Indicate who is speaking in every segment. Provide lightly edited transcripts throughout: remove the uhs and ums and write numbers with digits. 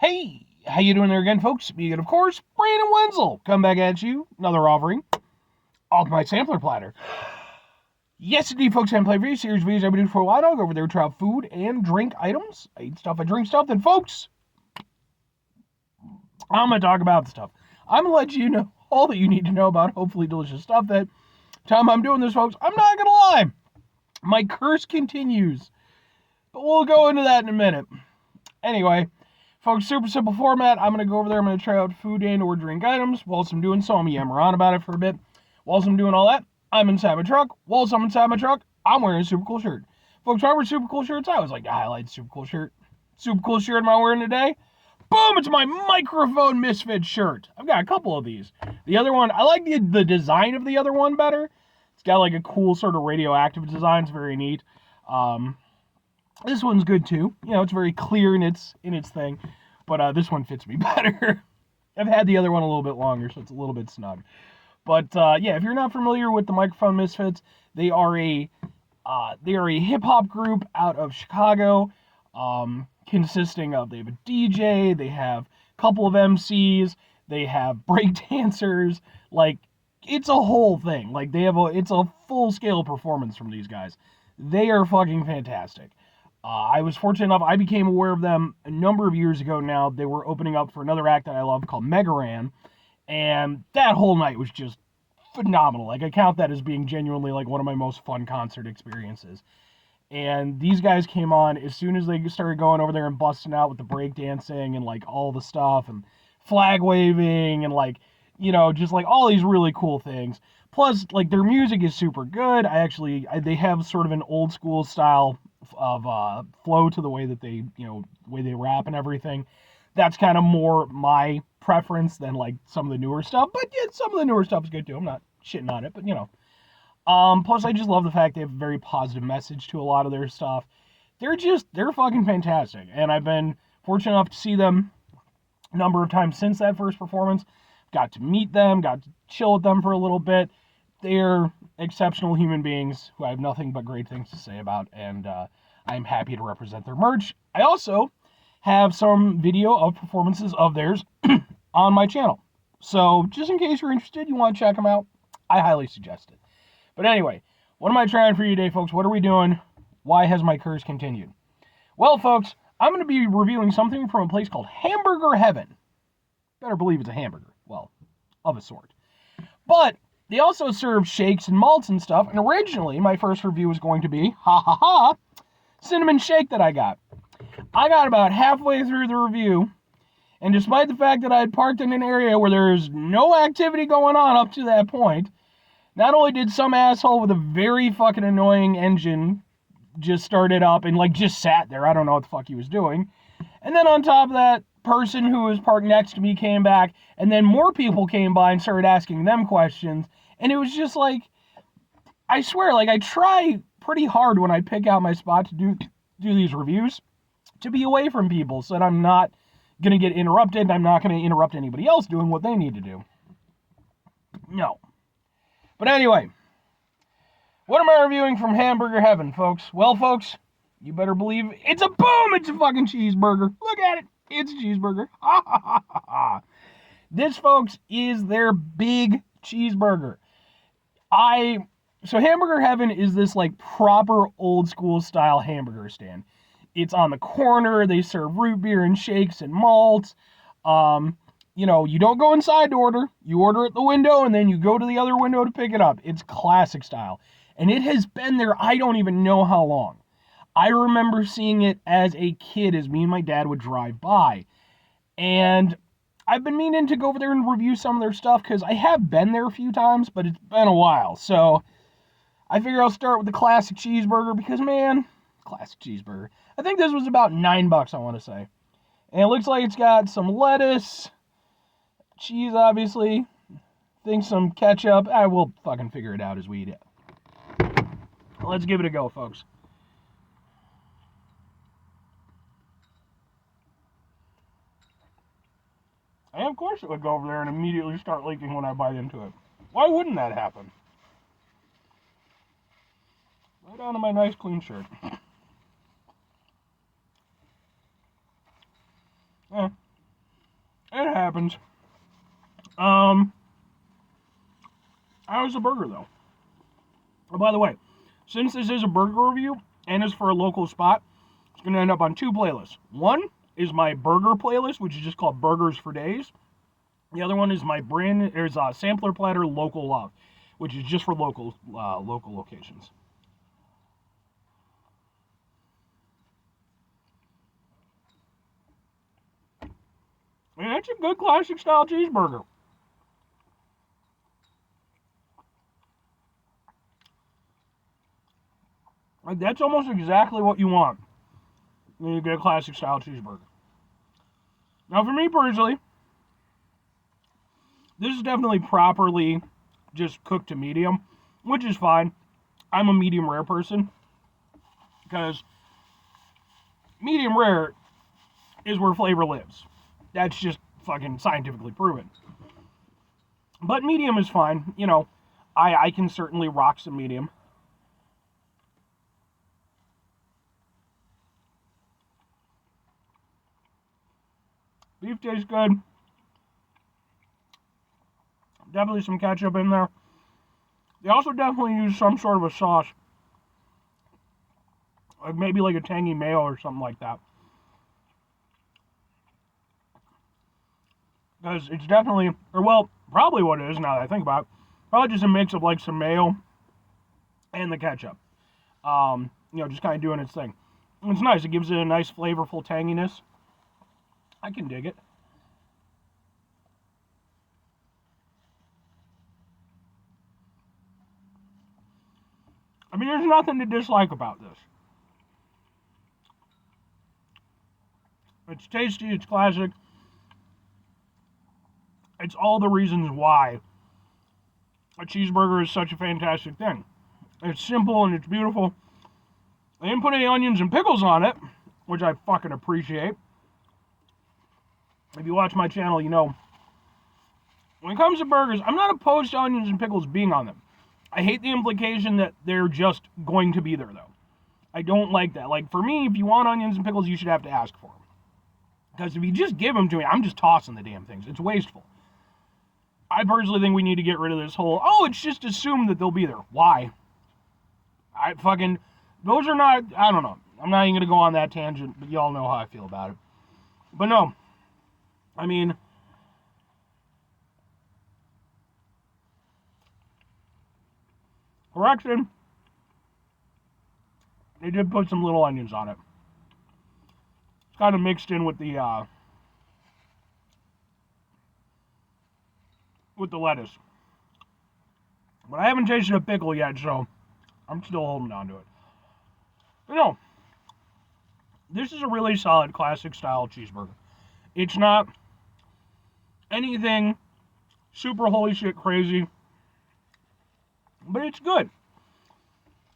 Speaker 1: Hey, how you doing there again, folks? Me again, of course, Brandon Wenzel. Come back at you, another offering of my sampler platter. Yes, indeed, folks, I'm playing video series videos I've been doing for a while. I'll go over there, try out food and drink items. I eat stuff, I drink stuff, then, folks, I'm going to talk about the stuff. I'm going to let you know all that you need to know about hopefully delicious stuff. That time I'm doing this, folks, I'm not going to lie. My curse continues, but we'll go into that in a minute. Anyway, folks, super simple format. I'm going to go over there. I'm going to try out food and or drink items. Whilst I'm doing so, I'm going to yammer on about it for a bit. Whilst I'm doing all that, I'm inside my truck. Whilst I'm inside my truck, I'm wearing a super cool shirt. Folks, when I wear super cool shirts, I always like to highlight super cool shirt. Super cool shirt am I wearing today? Boom! It's my Microphone Misfit shirt. I've got a couple of these. The other one, I like the design of the other one better. It's got like a cool sort of radioactive design. It's very neat. This one's good too. You know, it's very clear in its thing, but this one fits me better. I've had the other one a little bit longer, so it's a little bit snug. But yeah, if you're not familiar with the Microphone Misfits, they are a hip hop group out of Chicago, consisting of they have a DJ, they have a couple of MCs, they have break dancers. Like, it's a whole thing. Like, it's a full scale performance from these guys. They are fucking fantastic. I was fortunate enough, I became aware of them a number of years ago now. They were opening up for another act that I love called Megaran, and that whole night was just phenomenal. Like, I count that as being genuinely like one of my most fun concert experiences. And these guys came on as soon as they started going over there and busting out with the breakdancing and like all the stuff and flag waving and like, you know, just like all these really cool things. Plus, like, their music is super good. They have sort of an old school style of flow to the way that they, you know, the way they rap and everything. That's kind of more my preference than like some of the newer stuff. But yeah, some of the newer stuff is good too. I'm not shitting on it, but you know. Plus, I just love the fact they have a very positive message to a lot of their stuff. They're fucking fantastic. And I've been fortunate enough to see them a number of times since that first performance. Got to meet them, got to chill with them for a little bit. They're exceptional human beings who I have nothing but great things to say about, and I'm happy to represent their merch. I also have some video of performances of theirs on my channel. So just in case you're interested, you want to check them out, I highly suggest it. But anyway, what am I trying for you today, folks? What are we doing? Why has my curse continued? Well, folks, I'm going to be reviewing something from a place called Hamburger Heaven. Better believe it's a hamburger. Well, of a sort. But they also serve shakes and malts and stuff, and originally my first review was going to be, cinnamon shake that I got. I got about halfway through the review, and despite the fact that I had parked in an area where there's no activity going on up to that point, not only did some asshole with a very fucking annoying engine just start it up and like just sat there, I don't know what the fuck he was doing, and then on top of that, person who was parked next to me came back, and then more people came by and started asking them questions, and it was just like, I swear, like, I try pretty hard when I pick out my spot to do these reviews to be away from people so that I'm not going to get interrupted and I'm not going to interrupt anybody else doing what they need to do. No. But anyway, what am I reviewing from Hamburger Heaven, folks? Well, folks, you better believe it's a fucking cheeseburger. Look at it. It's a cheeseburger. This, folks, is their big cheeseburger. So Hamburger Heaven is this like proper old school style hamburger stand. It's on the corner. They serve root beer and shakes and malts. You know, you don't go inside to order. You order at the window and then you go to the other window to pick it up. It's classic style. And it has been there I don't even know how long. I remember seeing it as a kid as me and my dad would drive by. And I've been meaning to go over there and review some of their stuff because I have been there a few times, but it's been a while. So I figure I'll start with the classic cheeseburger because, man, classic cheeseburger. I think this was about $9, I want to say. And it looks like it's got some lettuce, cheese, obviously. I think some ketchup. I will fucking figure it out as we eat it. Let's give it a go, folks. And of course it would go over there and immediately start leaking when I bite into it. Why wouldn't that happen? Right onto my nice clean shirt. happens. How's the burger, though? Oh, by the way, since this is a burger review and is for a local spot, it's going to end up on 2 playlists. One is my burger playlist, which is just called Burgers for Days. The other one is my there's a Sampler Platter Local Love, which is just for local locations. And that's a good classic style cheeseburger. Like, that's almost exactly what you want when you get a classic style cheeseburger. Now, for me personally, this is definitely properly just cooked to medium, which is fine. I'm a medium rare person because medium rare is where flavor lives. That's just fucking scientifically proven. But medium is fine. You know, I can certainly rock some medium. Beef tastes good. Definitely some ketchup in there. They also definitely use some sort of a sauce. Like maybe like a tangy mayo or something like that. Because it's definitely, or well, probably what it is now that I think about it. Probably just a mix of like some mayo and the ketchup. Just kind of doing its thing. And it's nice. It gives it a nice flavorful tanginess. I can dig it. I mean, there's nothing to dislike about this. It's tasty, it's classic. It's all the reasons why a cheeseburger is such a fantastic thing. It's simple and it's beautiful. They didn't put any onions and pickles on it, which I fucking appreciate. If you watch my channel, you know, when it comes to burgers, I'm not opposed to onions and pickles being on them. I hate the implication that they're just going to be there, though. I don't like that. Like, for me, if you want onions and pickles, you should have to ask for them. Because if you just give them to me, I'm just tossing the damn things. It's wasteful. I personally think we need to get rid of this whole, it's just assumed that they'll be there. Why? Those are not, I don't know. I'm not even going to go on that tangent, but y'all know how I feel about it. But no. I mean, correction, they did put some little onions on it. It's kind of mixed in with the lettuce. But I haven't tasted a pickle yet, so I'm still holding on to it. But no, this is a really solid classic style cheeseburger. It's not anything super holy shit crazy, but it's good.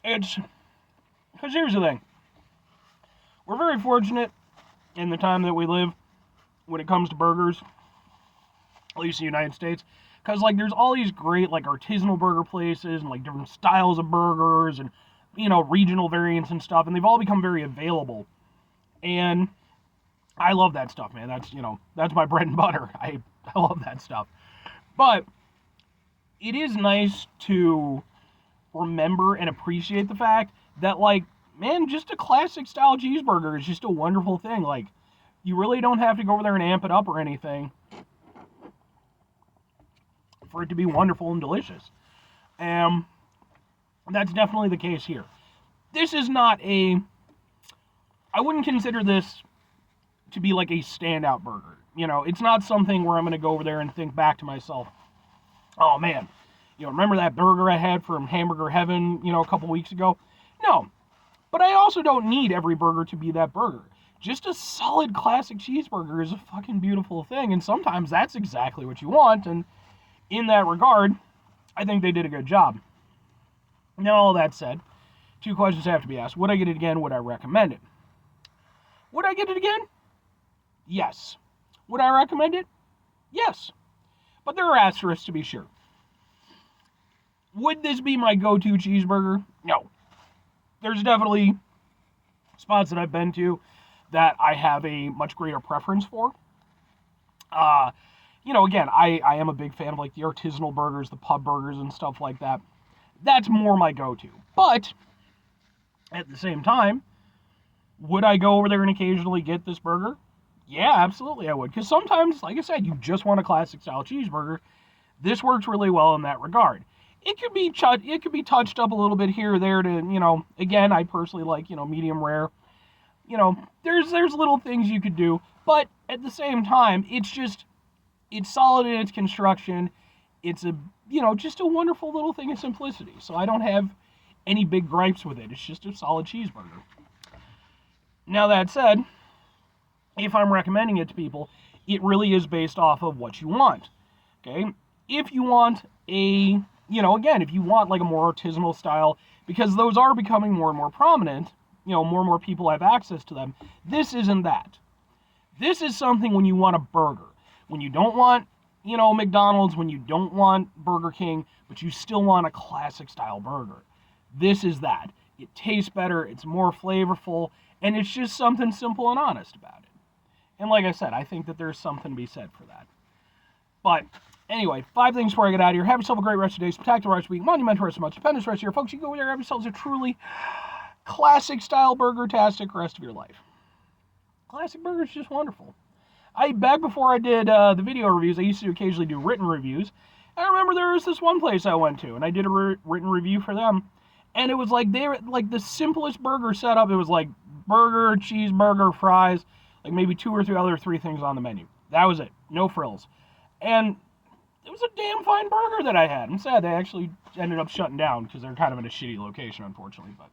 Speaker 1: Because here's the thing. We're very fortunate in the time that we live when it comes to burgers, at least in the United States, because like there's all these great like artisanal burger places and like different styles of burgers and regional variants and stuff, and they've all become very available. And I love that stuff, man. That's my bread and butter. I love that stuff. But it is nice to remember and appreciate the fact that, like, man, just a classic style cheeseburger is just a wonderful thing. Like, you really don't have to go over there and amp it up or anything for it to be wonderful and delicious. That's definitely the case here. This is not I wouldn't consider this to be like a standout burger. It's not something where I'm going to go over there and think back to myself, oh man, remember that burger I had from Hamburger Heaven, a couple weeks ago? No. But I also don't need every burger to be that burger. Just a solid classic cheeseburger is a fucking beautiful thing, and sometimes that's exactly what you want, and in that regard, I think they did a good job. Now, all that said, 2 questions have to be asked. Would I get it again? Would I recommend it? Would I get it again? Yes. Would I recommend it? Yes. But there are asterisks to be sure. Would this be my go-to cheeseburger? No. There's definitely spots that I've been to that I have a much greater preference for. again, I am a big fan of like the artisanal burgers, the pub burgers and stuff like that. That's more my go-to. But at the same time, would I go over there and occasionally get this burger? Yeah, absolutely I would. Because sometimes, like I said, you just want a classic style cheeseburger. This works really well in that regard. It could be touched up a little bit here or there to, again, I personally like, medium rare. There's little things you could do, but at the same time, it's solid in its construction. It's just a wonderful little thing of simplicity. So I don't have any big gripes with it. It's just a solid cheeseburger. Now that said, if I'm recommending it to people, it really is based off of what you want. Okay? If you want if you want like a more artisanal style, because those are becoming more and more prominent, more and more people have access to them, this isn't that. This is something when you want a burger. When you don't want, McDonald's, when you don't want Burger King, but you still want a classic style burger. This is that. It tastes better, it's more flavorful, and it's just something simple and honest about it. And like I said, I think that there's something to be said for that. But anyway, 5 things before I get out of here. Have yourself a great rest of the day, spectacular rest of the week, monumental rest of the month, stupendous rest of your folks. You go over there, have yourselves a truly classic style burger-tastic rest of your life. Classic burger is just wonderful. Back before I did the video reviews, I used to occasionally do written reviews. And I remember there was this one place I went to, and I did a written review for them. And it was like they were like the simplest burger setup. It was like burger, cheeseburger, fries, like maybe 2 or 3 things on the menu. That was it. No frills. And it was a damn fine burger that I had. I'm sad they actually ended up shutting down because they're kind of in a shitty location, unfortunately. But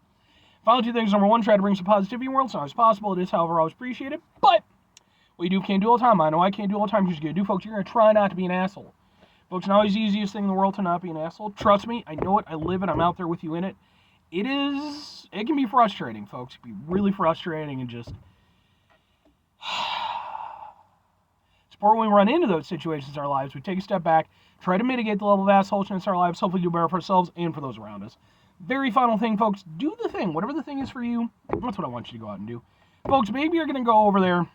Speaker 1: final 2 things. Number 1, try to bring some positivity in the world as long as possible. It is, however, always appreciated. But what you do can't do all the time. I know I can't do all the time. You're going to do, folks. You're going to try not to be an asshole. Folks, not always the easiest thing in the world to not be an asshole. Trust me, I know it. I live it. I'm out there with you in it. It can be frustrating, folks. It can be really frustrating and just... Support when we run into those situations in our lives. We take a step back, try to mitigate the level of assholeness in our lives, hopefully do better for ourselves and for those around us. Very final thing, folks. Do the thing. Whatever the thing is for you, that's what I want you to go out and do. Folks, maybe you're going to go over there.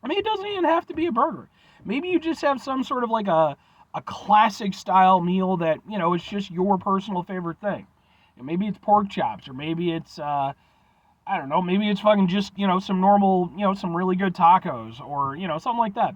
Speaker 1: I mean, it doesn't even have to be a burger. Maybe you just have some sort of like a classic style meal that, it's just your personal favorite thing. Maybe it's pork chops, or maybe it's, I don't know, maybe it's fucking just, some normal, some really good tacos, or, something like that.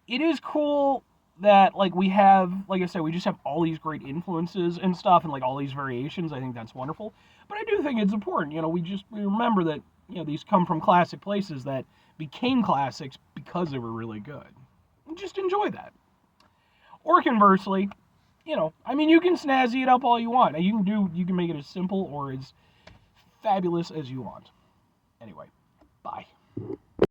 Speaker 1: It is cool that, like, we have, like I said, we just have all these great influences and stuff, and, like, all these variations. I think that's wonderful. But I do think it's important, we remember that, these come from classic places that became classics because they were really good. And just enjoy that. Or conversely, you can snazzy it up all you want. You can make it as simple or as fabulous as you want. Anyway, bye.